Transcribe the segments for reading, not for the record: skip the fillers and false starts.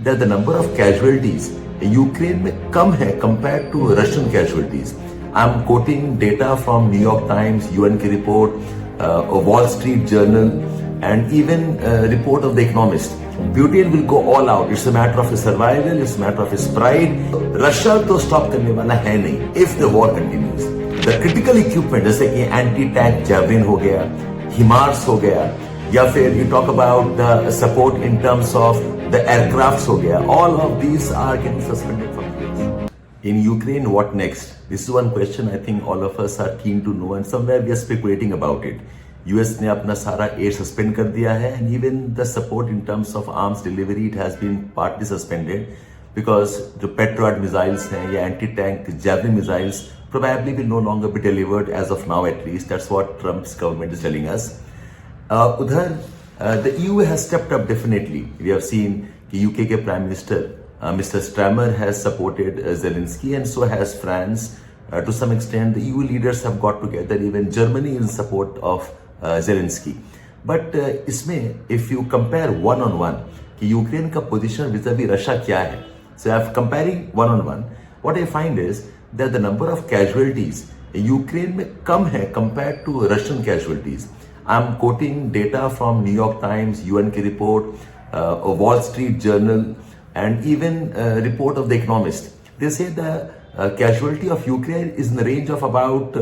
that the number of casualties Ukraine में कम है compared to Russian casualties. I'm quoting data from New York Times, UN की report, Wall Street Journal, and even report of the Economist. Putin will go all out. It's a matter of his survival. It's a matter of his pride. Russia तो stop करने वाला है नहीं. If the war continues, the critical equipment जैसे कि anti-tank javelin हो गया, HIMARS हो गया, या फिर you talk about the support in terms of the aircrafts हो गया. All of these are getting suspended from US. In Ukraine, what next? This is one question I think all of us are keen to know, and somewhere we are speculating about it. US ने अपना सारा add suspend कर दिया है, and even the support in terms of arms delivery it has been partly suspended because जो Patriot missiles हैं या anti-tank javelin missiles probably will no longer be delivered as of now at least. That's what Trump's government is telling us. The EU has stepped up definitely. We have seen कि UK के Prime Minister Mr. Starmer has supported Zelensky, and so has France. To some extent, the EU leaders have got together. Even Germany in support of Zelensky. But इसमें if you compare one on one कि Ukraine का position vis-a-vis Russia क्या है, so I'm comparing one on one, what I find is that the number of casualties Ukraine में कम है compared to Russian casualties. I'm quoting data from New York Times, UN की report, Wall Street Journal, and even report of the Economist. They say the casualty of Ukraine is in the range of about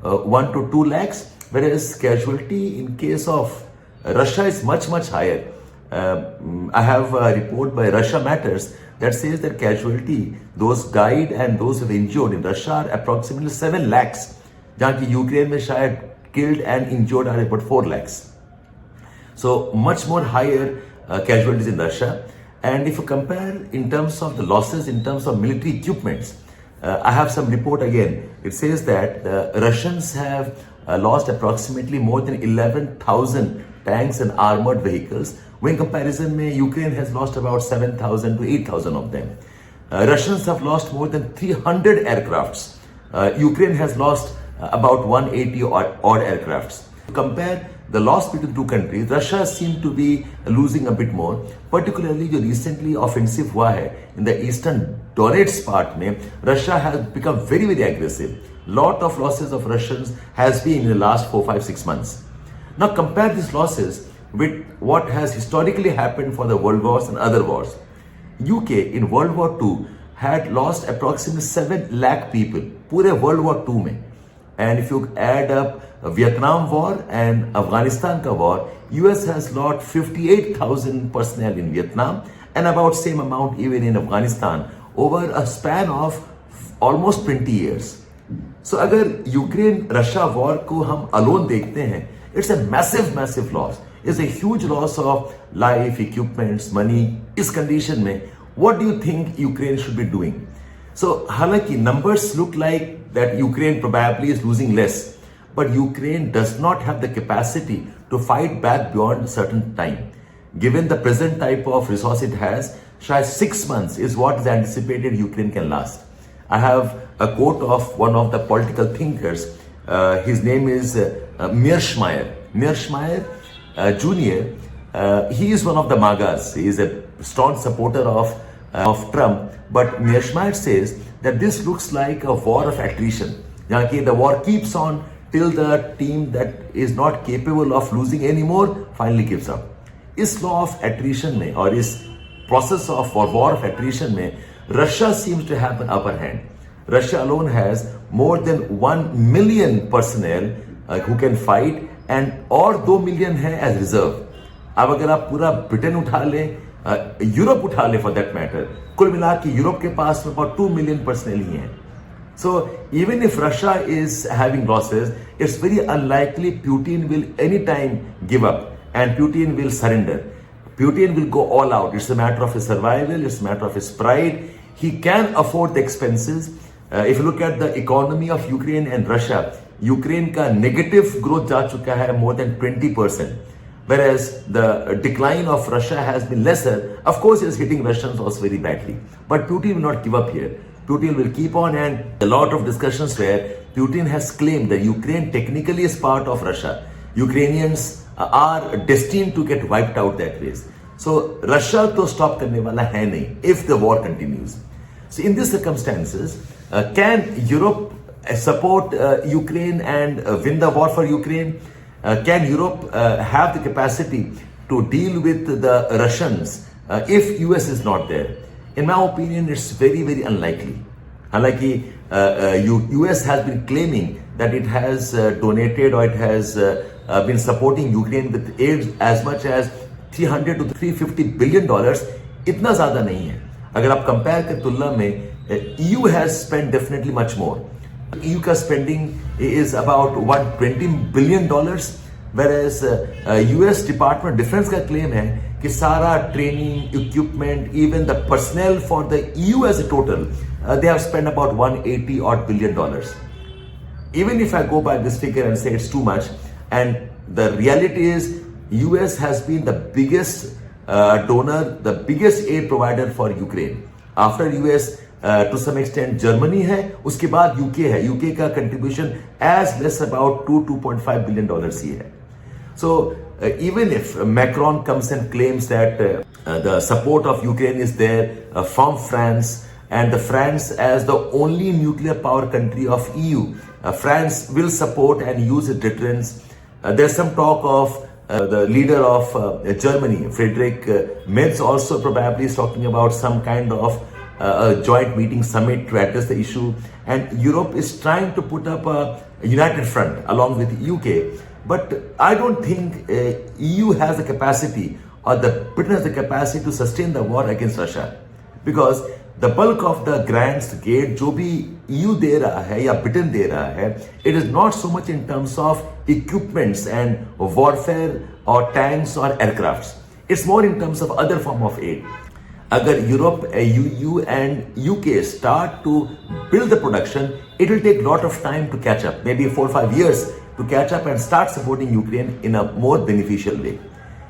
1 to 2 lakhs. Whereas casualty in case of Russia is much higher. I have a report by Russia Matters that says that casualty, those died and those who were injured in Russia are approximately 7 lakhs. जहाँ की Ukraine में शायद killed and injured are about 4 lakhs. So much more higher casualties in Russia. And if you compare in terms of the losses in terms of military equipments, I have some report again. It says that the Russians have lost approximately more than 11,000 tanks and armored vehicles. When comparison में Ukraine has lost about 7,000 to 8,000 of them. Russians have lost more than 300 aircrafts. Ukraine has lost about 180 odd aircrafts. To compare the loss between two countries, Russia seemed to be losing a bit more. Particularly जो recently offensive हुआ है in the eastern Donetsk part में, Russia has become very aggressive. Lot of losses of Russians has been in the last 4, 5, 6 months. Now compare these losses with what has historically happened for the world wars and other wars. UK in World War II had lost approximately 7 lakh people पूरे World War II में. And if you add up Vietnam War and Afghanistan ka war, US has lost 58,000 personnel in Vietnam and about same amount even in Afghanistan over a span of almost 20 years. So अगर Ukraine Russia war को हम alone देखते हैं, it's a massive loss, it's a huge loss of life, equipments, money. इस condition में what do you think Ukraine should be doing? So हालांकि numbers look like that Ukraine probably is losing less, but Ukraine does not have the capacity to fight back beyond a certain time. Given the present type of resource it has, शायद 6 months is what is anticipated Ukraine can last. I have a quote of one of the political thinkers. His name is Mearsheimer. Mearsheimer Jr. He is one of the MAGAs. He is a strong supporter of Trump. But Mearsheimer says that this looks like a war of attrition. The war keeps on till the team that is not capable of losing anymore finally gives up. इस law of attrition में और इस process of war of attrition में Russia seems to have an upper hand. Russia alone has more than 1 million personnel who can fight, and और 2 million है as reserve. अब अगर आप पूरा ब्रिटेन उठा ले, यूरोप उठा ले for that matter, कुल मिला के यूरोप के पास में about 2 million personnel ही हैं. So even if Russia is having losses, it's very unlikely Putin will anytime give up and Putin will surrender. Putin will go all out. It's a matter of his survival. It's a matter of his pride. He can afford the expenses. If you look at the economy of Ukraine and Russia, Ukraine का negative growth जा चुका है more than 20%. Whereas the decline of Russia has been lesser. Of course, it's hitting Russians also very badly. But Putin will not give up here. Putin will keep on, and a lot of discussions where Putin has claimed that Ukraine technically is part of Russia. Ukrainians are destined to get wiped out that way. So Russia to stop करने वाला है नहीं if the war continues. So in these circumstances, can Europe support Ukraine and win the war for Ukraine? Can Europe have the capacity to deal with the Russians if US is not there? In my opinion, it's very, very unlikely. Unlikely, US has been claiming that it has donated or it has been supporting Ukraine with aid as much as $300 to $350 billion. इतना ज़्यादा नहीं है. अगर आप compare कर तुलना में, EU has spent definitely much more. EU का spending is about $120 billion, whereas US Department of Defense का claim है कि सारा training, equipment, even the personnel for the EU as a total, they have spent about $180 odd billion. Even if I go by this figure and say it's too much, and the reality is US has been the biggest donor, the biggest aid provider for Ukraine. After US, to some extent Germany है, उसके बाद UK है. UK का contribution as less about $2.5 billion ही है. So even if Macron comes and claims that the support of Ukraine is there from France, and the France as the only nuclear power country of EU, France will support and use its deterrence. There's some talk of the leader of Germany, Friedrich Merz, also probably is talking about some kind of a joint meeting summit to address the issue. And Europe is trying to put up a united front along with UK. But I don't think EU has the capacity, or the Britain has the capacity to sustain the war against Russia. Because the bulk of the grants gate जो भी EU दे रहा है या Britain दे रहा है, it is not so much in terms of equipments and warfare or tanks or aircrafts. It's more in terms of other form of aid. अगर Europe, EU and UK start to build the production, it will take a lot of time to catch up, maybe 4 or 5 years to catch up and start supporting Ukraine in a more beneficial way.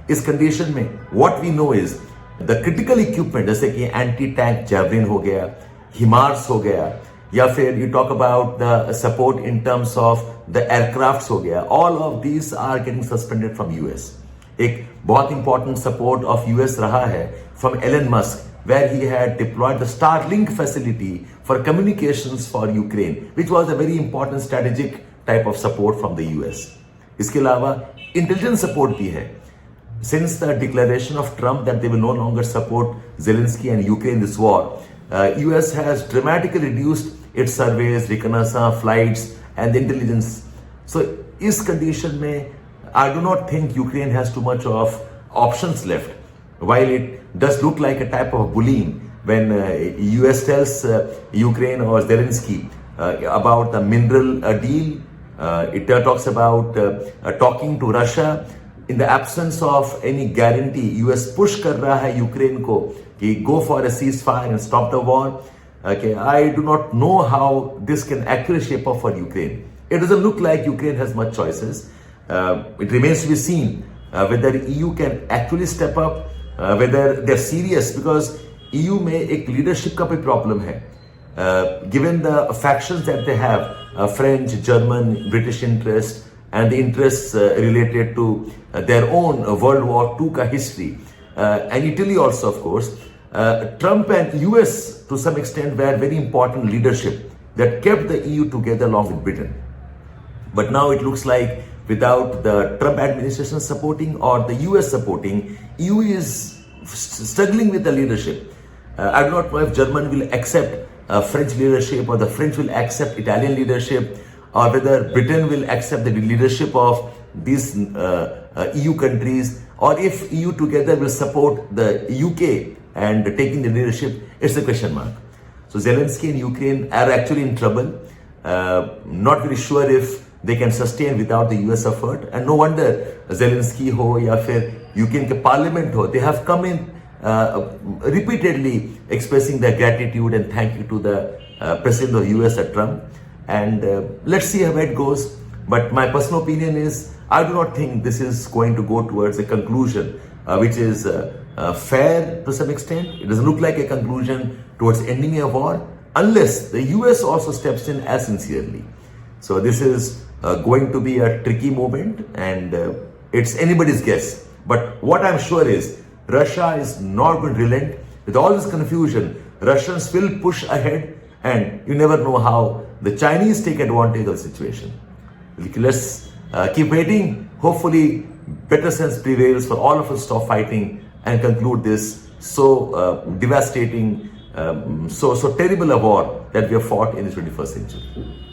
इस condition में what we know is the critical equipment, जैसे कि anti tank javelin हो गया, HIMARS हो गया, या फिर you talk about the support in terms of the aircrafts हो गया, all of these are getting suspended from US. एक बहुत important support of US रहा है from Elon Musk, where he had deployed the Starlink facility for communications for Ukraine, which was a very important strategic type of support from the US. इसके अलावा intelligence support भी है. Since the declaration of Trump that they will no longer support Zelensky and Ukraine in this war, US has dramatically reduced its surveys, reconnaissance flights, and intelligence. So, इस condition में, I do not think Ukraine has too much of options left. While it does look like a type of bullying when US tells Ukraine or Zelensky about the mineral deal, it talks about talking to Russia. In the absence of any guarantee, US push कर रहा है Ukraine को कि go for a ceasefire and stop the war. Okay, I do not know how this can actually shape up for Ukraine. It doesn't look like Ukraine has much choices. It remains to be seen whether EU can actually step up, whether they're serious, because EU में एक leadership का भी problem है. Given the factions that they have, French, German, British interest, and the interests related to their own World War II ka history, and Italy also, of course, Trump and US to some extent were very important leadership that kept the EU together along with Britain. But now it looks like without the Trump administration supporting or the US supporting, EU is struggling with the leadership. I do not know if German will accept French leadership or the French will accept Italian leadership, or whether Britain will accept the leadership of these EU countries, or if EU together will support the UK and taking the leadership, it's a question mark. So Zelensky and Ukraine are actually in trouble. Not very sure if they can sustain without the US effort, and no wonder Zelensky ho ya fir Ukraine ke parliament ho, they have come in repeatedly expressing their gratitude and thank you to the president of US, Trump. And let's see how it goes. But my personal opinion is, I do not think this is going to go towards a conclusion which is fair to some extent. It doesn't look like a conclusion towards ending a war unless the US also steps in as sincerely. So this is going to be a tricky moment, and it's anybody's guess. But what I'm sure is Russia is not going to relent. With all this confusion, Russians will push ahead, and you never know how the Chinese take advantage of the situation. Let's keep waiting. Hopefully, better sense prevails for all of us to stop fighting and conclude this so devastating, so terrible a war that we have fought in the 21st century.